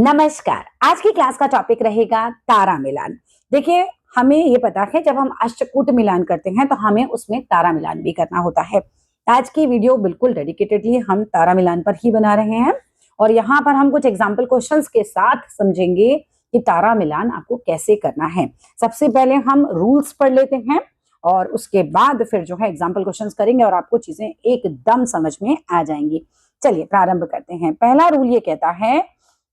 नमस्कार। आज की क्लास का टॉपिक रहेगा तारा मिलान। देखिए, हमें ये पता है जब हम अष्टकूट मिलान करते हैं तो हमें उसमें तारा मिलान भी करना होता है। आज की वीडियो बिल्कुल डेडिकेटेडली हम तारा मिलान पर ही बना रहे हैं और यहाँ पर हम कुछ एग्जाम्पल क्वेश्चंस के साथ समझेंगे कि तारा मिलान आपको कैसे करना है। सबसे पहले हम रूल्स पढ़ लेते हैं और उसके बाद फिर जो है एग्जाम्पल क्वेश्चंस करेंगे और आपको चीजें एकदम समझ में आ जाएंगी। चलिए प्रारंभ करते हैं। पहला रूल ये कहता है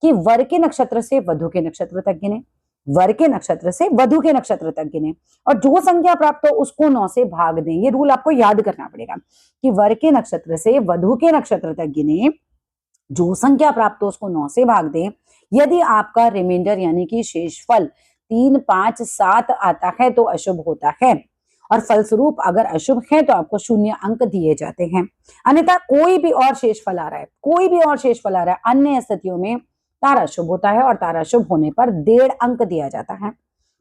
कि वर के नक्षत्र से वधु के नक्षत्र तक गिने, वर के नक्षत्र से वधु के नक्षत्र तक गिने और जो संख्या प्राप्त हो उसको 9 से भाग दें। ये रूल आपको याद करना पड़ेगा कि वर के नक्षत्र से वधु के नक्षत्र तक गिने, जो संख्या प्राप्त हो उसको 9 से भाग दें। यदि आपका रिमाइंडर यानी कि शेषफल 3, 5, 7 आता है तो अशुभ होता है और फलस्वरूप अगर अशुभ है तो आपको 0 अंक दिए जाते हैं। अन्यथा कोई भी और शेषफल आ रहा है, कोई भी और शेषफल आ रहा है, अन्य स्थितियों में तारा शुभ होता है और तारा शुभ होने पर 1.5 अंक दिया जाता है।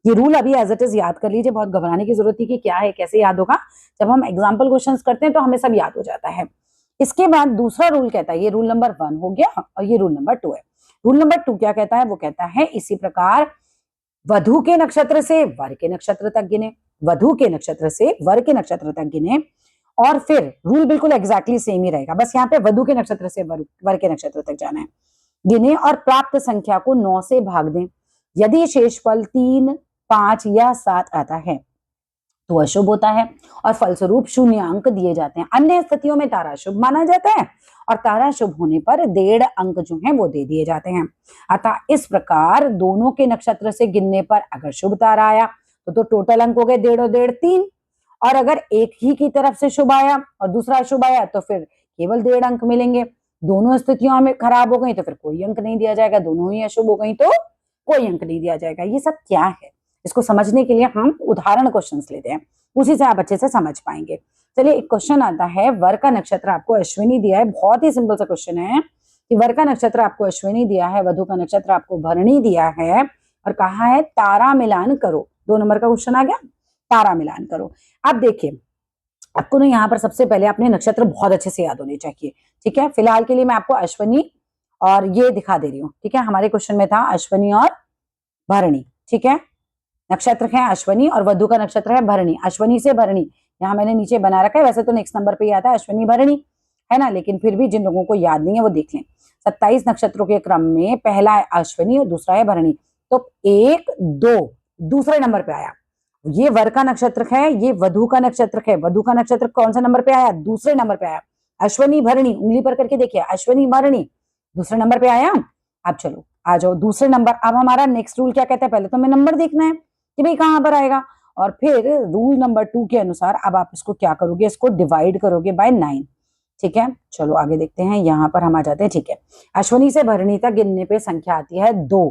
ये रूल अभी एज इट इज याद कर लीजिए, बहुत घबराने की जरूरत नहीं कि क्या है कैसे याद होगा। जब हम एग्जाम्पल क्वेश्चंस करते हैं तो हमें सब याद हो जाता है। इसके बाद दूसरा रूल कहता है, ये रूल नंबर 1 हो गया और ये रूल नंबर 2 है। रूल नंबर 2 क्या कहता है? वो कहता है इसी प्रकार वधु के नक्षत्र से वर के नक्षत्र तक गिने, वधु के नक्षत्र से वर के नक्षत्र तक गिने और फिर रूल बिल्कुल एग्जैक्टली सेम ही रहेगा, बस यहाँ पे वधु के नक्षत्र से वर के नक्षत्र तक जाना है। गिने और प्राप्त संख्या को 9 से भाग दें। यदि शेषफल 3, 5 या 7 आता है तो अशुभ होता है और फलस्वरूप 0 अंक दिए जाते हैं। अन्य स्थितियों में तारा शुभ माना जाता है और तारा शुभ होने पर 1.5 अंक जो है वो दे दिए जाते हैं। अतः इस प्रकार दोनों के नक्षत्र से गिनने पर अगर शुभ तारा आया तो टोटल अंक हो गए 1.5 और 1.5 3, और अगर एक ही की तरफ से शुभ आया और दूसरा अशुभ आया तो फिर केवल 1.5 अंक मिलेंगे। दोनों स्थितियों में खराब हो गई तो फिर कोई अंक नहीं दिया जाएगा, दोनों ही अशुभ हो गई तो कोई अंक नहीं दिया जाएगा। ये सब क्या है, इसको समझने के लिए हम उदाहरण क्वेश्चंस लेते हैं, उसी से आप अच्छे से समझ पाएंगे। चलिए एक क्वेश्चन आता है, वर का नक्षत्र आपको अश्विनी दिया है। बहुत ही सिंपल सा क्वेश्चन है कि वर का नक्षत्र आपको अश्विनी दिया है, वधु का नक्षत्र आपको भरणी दिया है और कहा है तारा मिलान करो। 2 नंबर का क्वेश्चन आ गया, तारा मिलान करो। अब देखिए, आपको ना यहाँ पर सबसे पहले अपने नक्षत्र बहुत अच्छे से याद होने चाहिए। ठीक है, फिलहाल के लिए मैं आपको अश्विनी और ये दिखा दे रही हूँ। ठीक है, हमारे क्वेश्चन में था अश्विनी और भरणी। ठीक है, नक्षत्र है अश्विनी और वधु का नक्षत्र है भरणी। अश्विनी से भरणी यहाँ मैंने नीचे बना रखा है, वैसे तो नेक्स्ट नंबर पे ही आता है अश्विनी भरणी, है ना, लेकिन फिर भी जिन लोगों को याद नहीं है वो देख लें। 27 नक्षत्रों के क्रम में पहला है अश्विनी और दूसरा है भरणी, तो 1, 2 दूसरे नंबर पे आया। ये वर का नक्षत्र है, ये वधु का नक्षत्र है। वधु का नक्षत्र कौन सा नंबर पे आया? दूसरे नंबर पे आया। अश्विनी भरणी, उंगली पर करके देखिए, अश्विनी भरणी दूसरे नंबर पे आया। अब चलो आ जाओ दूसरे नंबर। अब हमारा नेक्स्ट रूल क्या कहता है? पहले तो हमें नंबर देखना है कि भाई कहां पर आएगा, और फिर रूल नंबर 2 के अनुसार अब आप इसको क्या करोगे? इसको डिवाइड करोगे बाय 9। ठीक है, चलो आगे देखते हैं। यहां पर हम आ जाते हैं। ठीक है, अश्विनी से भरणी तक गिनने पे संख्या आती है 2।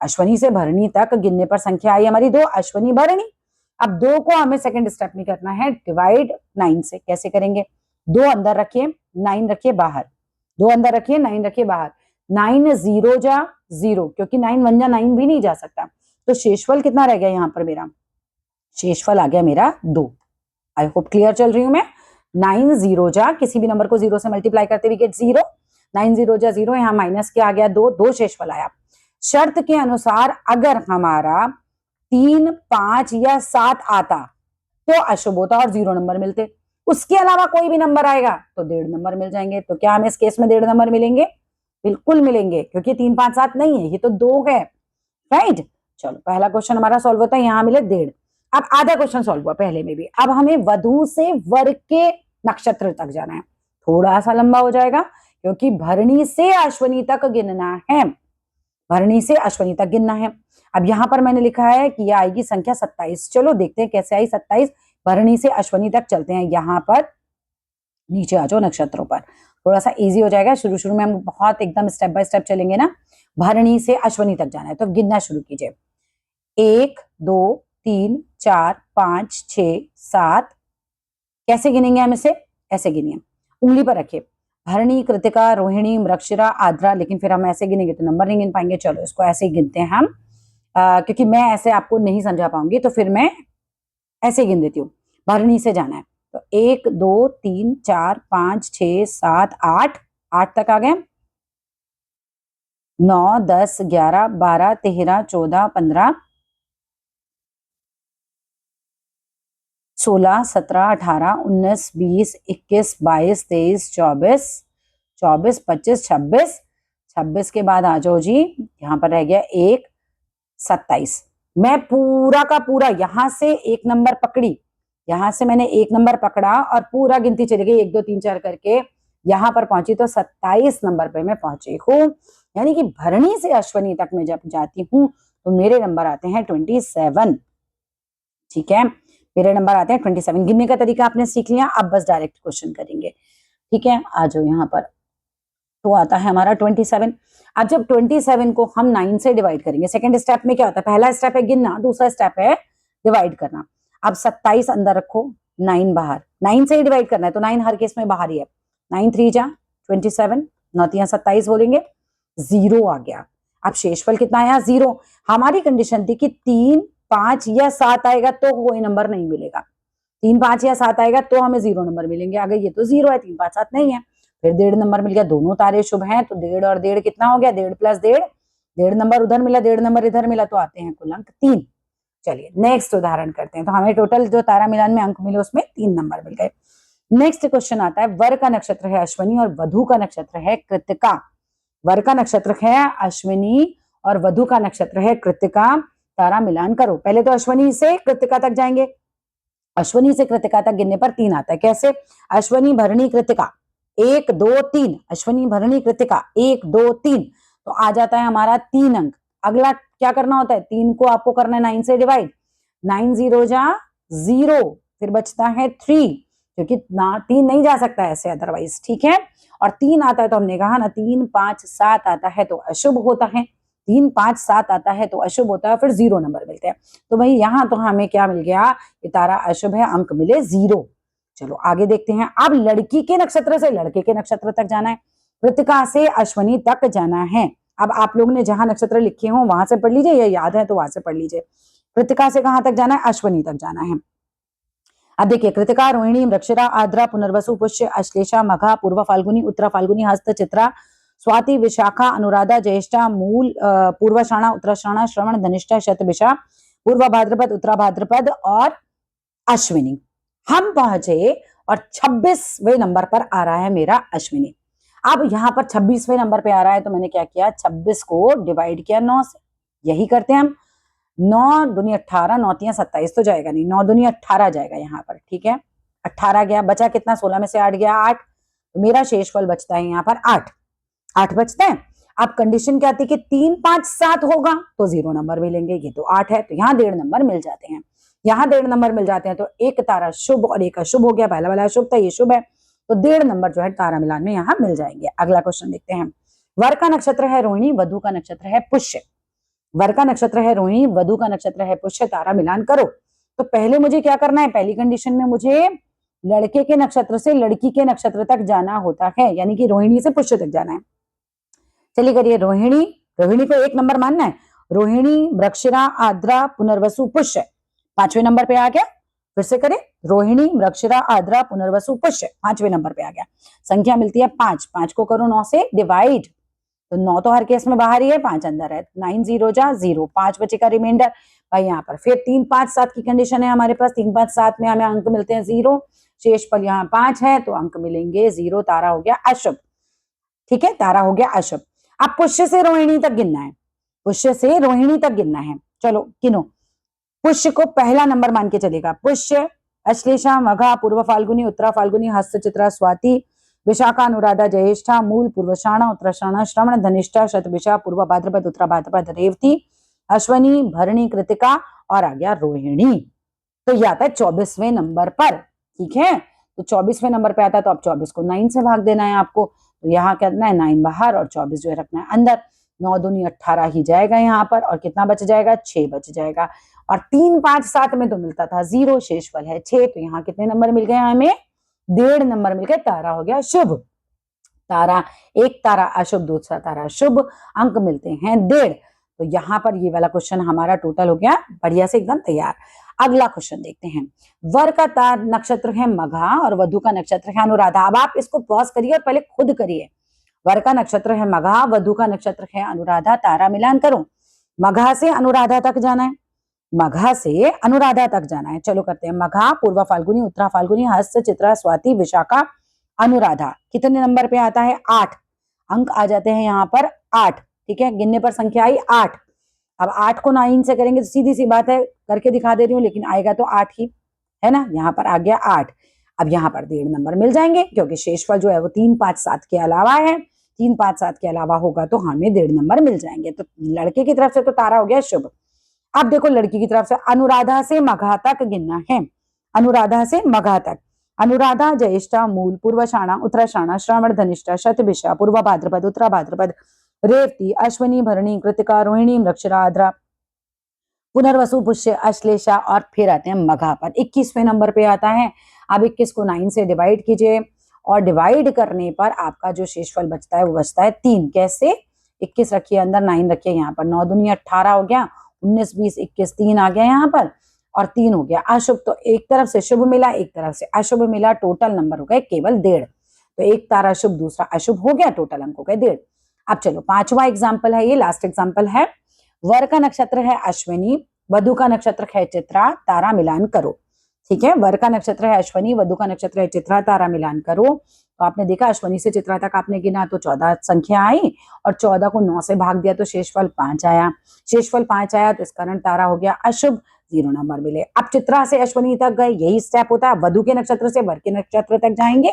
अश्विनी से भरणी तक गिनने पर संख्या आई हमारी 2, अश्विनी भरणी। अब 2 को हमें सेकंड स्टेप में करना है डिवाइड 9 से। कैसे करेंगे? 2 अंदर रखिए, 9 रखिए बाहर। 2 अंदर रखिए, 9 रखिए बाहर। 9 0 जा 0, क्योंकि 9 1 जा 9 भी नहीं जा सकता, तो शेषफल कितना रह गया यहाँ पर? मेरा शेषफल आ गया मेरा 2। आई होप क्लियर चल रही हूं मैं। 9 0 जा, किसी भी नंबर को 0 से मल्टीप्लाई करते हुए गेट 0। 9 0 जा 0, यहाँ माइनस क्या आ गया? 2, 2 शेषफल आया। शर्त के अनुसार अगर हमारा 3, 5 या 7 आता तो अशुभ होता और 0 नंबर मिलते। उसके अलावा कोई भी नंबर आएगा तो 1.5 नंबर मिल जाएंगे। तो क्या हमें इस केस में 1.5 नंबर मिलेंगे? बिल्कुल मिलेंगे, क्योंकि 3, 5, 7 नहीं है, ये तो 2 है। राइट, चलो पहला क्वेश्चन हमारा सॉल्व होता है, यहाँ मिले 1.5। अब आधा क्वेश्चन सॉल्व हुआ पहले में भी। अब हमें वधु से वर के नक्षत्र तक जाना है। थोड़ा सा लंबा हो जाएगा क्योंकि भरणी से अश्विनी तक गिनना है, भरणी से अश्विनी तक गिनना है। अब यहाँ पर मैंने लिखा है कि यह आएगी संख्या 27। चलो देखते हैं कैसे आई 27। भरणी से अश्विनी तक चलते हैं। यहाँ पर नीचे आ जाओ नक्षत्रों पर, थोड़ा सा इजी हो जाएगा। शुरू शुरू में हम बहुत एकदम स्टेप बाय स्टेप चलेंगे ना। भरणी से अश्विनी तक जाना है तो गिनना शुरू कीजिए। 1 2 3 4 5 6 7। कैसे गिनेंगे हम इसे? ऐसे गिनिए, उंगली पर रखिए। भरणी, कृतिका, रोहिणी, मृगशिरा, आद्रा, लेकिन फिर हम ऐसे गिनेंगे तो नंबर नहीं गिन पाएंगे। चलो इसको ऐसे ही गिनते हैं हम, क्योंकि मैं ऐसे आपको नहीं समझा पाऊंगी तो फिर मैं ऐसे गिन देती हूँ। भरणी से जाना है तो 1 2 3 4 5 6 7 8, 8 तक आ गए। 9, 10, 11, 12, 13, 14, 15, 16, 17, 18, 19, 20, 21, 22, 23, 24, 24, 25, 26, 26 के बाद आ जाओ जी, यहाँ पर रह गया 1, 27। मैं पूरा का पूरा यहां से एक नंबर पकड़ी, यहां से मैंने एक नंबर पकड़ा और पूरा गिनती चली गई 1, 2, 3, 4 करके यहां पर पहुंची तो 27 नंबर पे मैं पहुंची हूँ। यानी कि भरणी से अश्वनी तक मैं जब जाती हूँ तो मेरे नंबर आते हैं 27। ठीक है, मेरे नंबर आते हैं 27। गिनने का तरीका आपने सीख लिया, अब बस डायरेक्ट क्वेश्चन करेंगे। ठीक है, आ जाओ यहाँ पर, तो आता है हमारा 27। अब जब 27 को हम 9 से डिवाइड करेंगे, सेकंड स्टेप में क्या होता है, पहला स्टेप है गिनना, दूसरा स्टेप है डिवाइड करना। अब 27 अंदर रखो, 9 बाहर, 9 से ही डिवाइड करना है तो 9 हर केस में बाहर ही है। 9 3 जा 27, 9 3 27 बोलेंगे, 0 आ गया। अब शेषफल कितना आया, 0। हमारी कंडीशन थी कि 3, 5 या 7 आएगा तो कोई नंबर नहीं मिलेगा, 3, 5 या 7 आएगा तो हमें 0 नंबर मिलेंगे। अगर ये तो 0 है, 3, 5, 7 नहीं है, फिर 1.5 नंबर मिल गया, दोनों तारे शुभ हैं तो 1.5 और 1.5 कितना हो गया, 1.5 प्लस 1.5, 1.5 नंबर उधर मिला, 1.5 नंबर इधर मिला, तो आते हैं कुल अंक 3। चलिए नेक्स्ट उदाहरण करते हैं, तो हमें टोटल जो तारा मिलान में अंक मिले उसमें 3 नंबर मिल गए। नेक्स्ट क्वेश्चन आता है, वर का नक्षत्र है अश्विनी और वधु का नक्षत्र है कृतिका। वर का नक्षत्र है अश्विनी और वधु का नक्षत्र है कृतिका, तारा मिलान करो। पहले तो अश्विनी से कृतिका तक जाएंगे, अश्विनी से कृतिका तक गिनने पर 3 आता है। कैसे, अश्विनी भरणी कृतिका 1 2 3, अश्विनी भरणी कृतिका 1 2 3, तो आ जाता है हमारा 3 अंक। अगला क्या करना होता है, 3 को आपको करना है 9 से डिवाइड, 9 0 जा 0, फिर बचता है 3, क्योंकि 3 नहीं जा सकता ऐसे अदरवाइज। ठीक है, और 3 आता है तो हमने कहा ना 3 5 7 आता है तो अशुभ होता है, 3 5 7 आता है तो अशुभ होता है, फिर 0 नंबर मिलते हैं। तो भाई यहाँ तो हमें क्या मिल गया, ये तारा अशुभ है, अंक मिले 0। चलो आगे देखते हैं। अब लड़की के नक्षत्र से लड़के के नक्षत्र तक जाना है, कृतिका से अश्विनी तक जाना है। अब आप लोगों ने जहां नक्षत्र लिखे हो वहां से पढ़ लीजिए, या याद है तो वहां से पढ़ लीजिए। कृतिका से कहां तक जाना है, अश्विनी तक जाना है। अब देखिए, कृतिका, रोहिणी, मृगशिरा, आद्रा, पुनर्वसु, पुष्य, अश्लेषा, मघा, पूर्व फाल्गुनी, उत्तरा फाल्गुनी, हस्त, चित्रा, स्वाति, विशाखा, अनुराधा, ज्येष्ठा, मूल, पूर्वाषाढ़ा, उत्तराषाढ़ा, श्रवण, धनिष्ठा, शतभिषा, पूर्व भाद्रपद, उत्तरा भाद्रपद और अश्विनी। हम पहुंचे और 26वें नंबर पर आ रहा है मेरा अश्विनी। अब यहाँ पर 26वें नंबर पे आ रहा है तो मैंने क्या किया, 26 को डिवाइड किया 9 से, यही करते हैं हम। 9 दूनी 18, 9 3 27 तो जाएगा नहीं, 9 दूनी 18 जाएगा यहाँ पर। ठीक है, 18 गया, बचा कितना, 16 में से 8 गया 8, तो मेरा शेषफल बचता है यहाँ पर 8, 8 बचते हैं। अब कंडीशन क्या थी कि 3 5 7 होगा तो 0 नंबर मिलेंगे, ये तो 8 है तो यहाँ 1.5 नंबर मिल जाते हैं, यहाँ 1.5 नंबर मिल जाते हैं। तो एक तारा शुभ और एक अशुभ हो गया, पहला वाला अशुभ था, ये शुभ है, तो 1.5 नंबर जो है तारा मिलान में यहाँ मिल जाएंगे। अगला क्वेश्चन देखते हैं। वर का नक्षत्र है रोहिणी, वधु का नक्षत्र है पुष्य। वर का नक्षत्र है रोहिणी, वधु का नक्षत्र है पुष्य, तारा मिलान करो। तो पहले मुझे क्या करना है, पहली कंडीशन में मुझे लड़के के नक्षत्र से लड़की के नक्षत्र तक जाना होता है, यानी कि रोहिणी से पुष्य तक जाना है। चलिए करिए, रोहिणी, रोहिणी को 1 नंबर मानना है, रोहिणी, मृगशिरा, आद्रा, पुनर्वसु, पुष्य 5वें नंबर पे आ गया। फिर से करें, रोहिणी, मृगशिरा, आद्रा, पुनर्वसु, पुष्य 5वें नंबर पे आ गया। संख्या मिलती है 5, 5 को करो 9 से डिवाइड, तो 9 तो हर केस में बाहर ही है, 5 अंदर है, 9 0 जा 0, 5 बचेगा रिमाइंडर भाई यहाँ पर। फिर 3 5 7 की कंडीशन है हमारे पास, 3 5 7 में हमें अंक मिलते हैं 0, शेषफल यहाँ 5 है तो अंक मिलेंगे 0, तारा हो गया अशुभ। ठीक है, तारा हो गया अशुभ। अब पुष्य से रोहिणी तक गिनना है, पुष्य से रोहिणी तक गिनना है। चलो गिनो, पुष्य को पहला नंबर मान के चलेगा, पुष्य, अश्लेषा, मघा, पूर्व फाल्गुनी, उत्तरा फाल्गुनी, हस्त, चित्रा, स्वाति, विशाखा, अनुराधा, ज्येष्ठा, मूल, पूर्वाषाढ़ा, उत्तराषाढ़ा, श्रवण, धनिष्ठा, शतभिषा, पूर्व भाद्रपद, उत्तरा भाद्रपद, रेवती, अश्वनी, भरणी, कृतिका और आ गया रोहिणी। तो ये आता है 24वें नंबर पर। ठीक है, तो 24वें नंबर पे आता है तो अब 24 को 9 से भाग देना है आपको, तो यहाँ करना है 9 बाहर और 24 जो है रखना है अंदर। 9 दूनी 18 ही जाएगा यहाँ पर, और कितना बच जाएगा, 6 बच जाएगा। और 3 5 7 में तो मिलता था 0, शेषफल है 6, तो यहाँ कितने नंबर मिल गए हमें, 1.5 नंबर मिल गए, तारा हो गया शुभ। तारा, एक तारा अशुभ, दूसरा तारा शुभ, अंक मिलते हैं 1.5। तो यहाँ पर ये वाला क्वेश्चन हमारा टोटल हो गया बढ़िया से एकदम तैयार। अगला क्वेश्चन देखते हैं। वर का तार नक्षत्र है मघा और वधु का नक्षत्र है अनुराधा। अब आप इसको पॉज करिए और पहले खुद करिए, वर का नक्षत्र है मघा, वधु का नक्षत्र है अनुराधा, तारा मिलान करो। मघा से अनुराधा तक जाना है, मघा से अनुराधा तक जाना है। चलो करते हैं। मघा, पूर्वा फाल्गुनी, उत्तरा फाल्गुनी, हस्त, चित्रा, स्वाति, विशाखा, अनुराधा। कितने नंबर पे आता है? 8 अंक आ जाते हैं यहाँ पर 8। ठीक है, गिनने पर संख्या आई 8। अब 8 को 9 से करेंगे तो सीधी सी बात है, करके दिखा दे रही हूँ, लेकिन आएगा तो 8 ही है ना। यहाँ पर आ गया 8। अब यहाँ पर 1.5 नंबर मिल जाएंगे, क्योंकि शेषफल जो है वो 3, 5, 7 के अलावा है। 3, 5, 7 के अलावा होगा तो हमें 1.5 नंबर मिल जाएंगे। तो लड़के की तरफ से तो तारा हो गया शुभ। अब देखो लड़की की तरफ से अनुराधा से मघा तक गिनना है। अनुराधा से मघा तक। अनुराधा, ज्येष्ठा, मूल, पूर्वाषाढ़ा, उत्तराषाढ़ा, श्रावण, धनिष्ठा, शतभिषा, पूर्वा भाद्रपद, उत्तरा भाद्रपद, रेवती, अश्विनी, भरणी, कृतिका, रोहिणी, मृगशिरा, आद्रा, पुनर्वसु, पुष्य, अश्लेषा और फिर आते हैं मघा पर। 21वें नंबर पे आता है। अब 21 को 9 से डिवाइड कीजिए और डिवाइड करने पर आपका जो शेषफल बचता है वो बचता है 3। कैसे? 21 रखिए अंदर, 9 रखिए यहाँ पर, 9 दूनी 18 हो गया, 19, 20, 21, 3 आ गया यहाँ पर और 3 हो गया अशुभ। तो एक तरफ से शुभ मिला, एक तरफ से अशुभ मिला, टोटल नंबर हो गए केवल 1.5। तो एक तारा शुभ, दूसरा अशुभ हो गया, टोटल अंक हो गए 1.5। अब चलो 5वां एग्जाम्पल है, ये लास्ट एग्जाम्पल है। वर का नक्षत्र है अश्विनी, वधु का नक्षत्र है चित्रा, तारा मिलान करो। ठीक है, वर का नक्षत्र है अश्विनी, वधु का नक्षत्र है चित्रा, तारा मिलान करो। तो आपने देखा अश्विनी से चित्रा तक आपने गिना तो 14 संख्या आई और 14 को 9 से भाग दिया तो शेषफल 5 आया। शेषफल 5 आया तो इस कारण तारा हो गया अशुभ, 0 नंबर मिले। अब चित्रा से अश्विनी तक गए, यही स्टेप होता है। वधु के नक्षत्र से वर के नक्षत्र तक जाएंगे।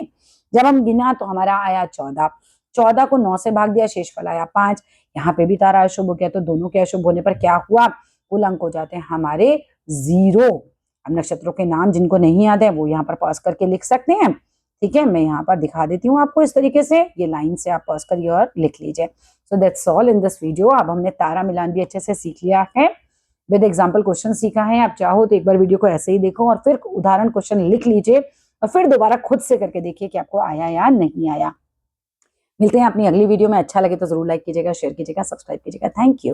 जब हम गिना तो हमारा आया 14, 14 को 9 से भाग दिया, शेषफल आया 5। यहाँ पे भी तारा अशुभ हो गया, तो दोनों के अशुभ होने पर क्या हुआ? कुल अंक हो जाते हैं हमारे 0। अब नक्षत्रों के नाम जिनको नहीं याद है वो यहाँ पर पॉज करके लिख सकते हैं। ठीक है, मैं यहाँ पर दिखा देती हूँ आपको इस तरीके से, ये लाइन से आप पॉज करिए और लिख लीजिए। So that's all in this video. अब हमने तारा मिलान भी अच्छे से सीख लिया है, विद एग्जाम्पल क्वेश्चन सीखा है। आप चाहो तो एक बार वीडियो को ऐसे ही देखो और फिर उदाहरण क्वेश्चन लिख लीजिए और फिर दोबारा खुद से करके देखिए कि आपको आया या नहीं आया। मिलते हैं अपनी अगली वीडियो में। अच्छा लगे तो जरूर लाइक कीजिएगा, शेयर कीजिएगा, सब्सक्राइब कीजिएगा। Thank you.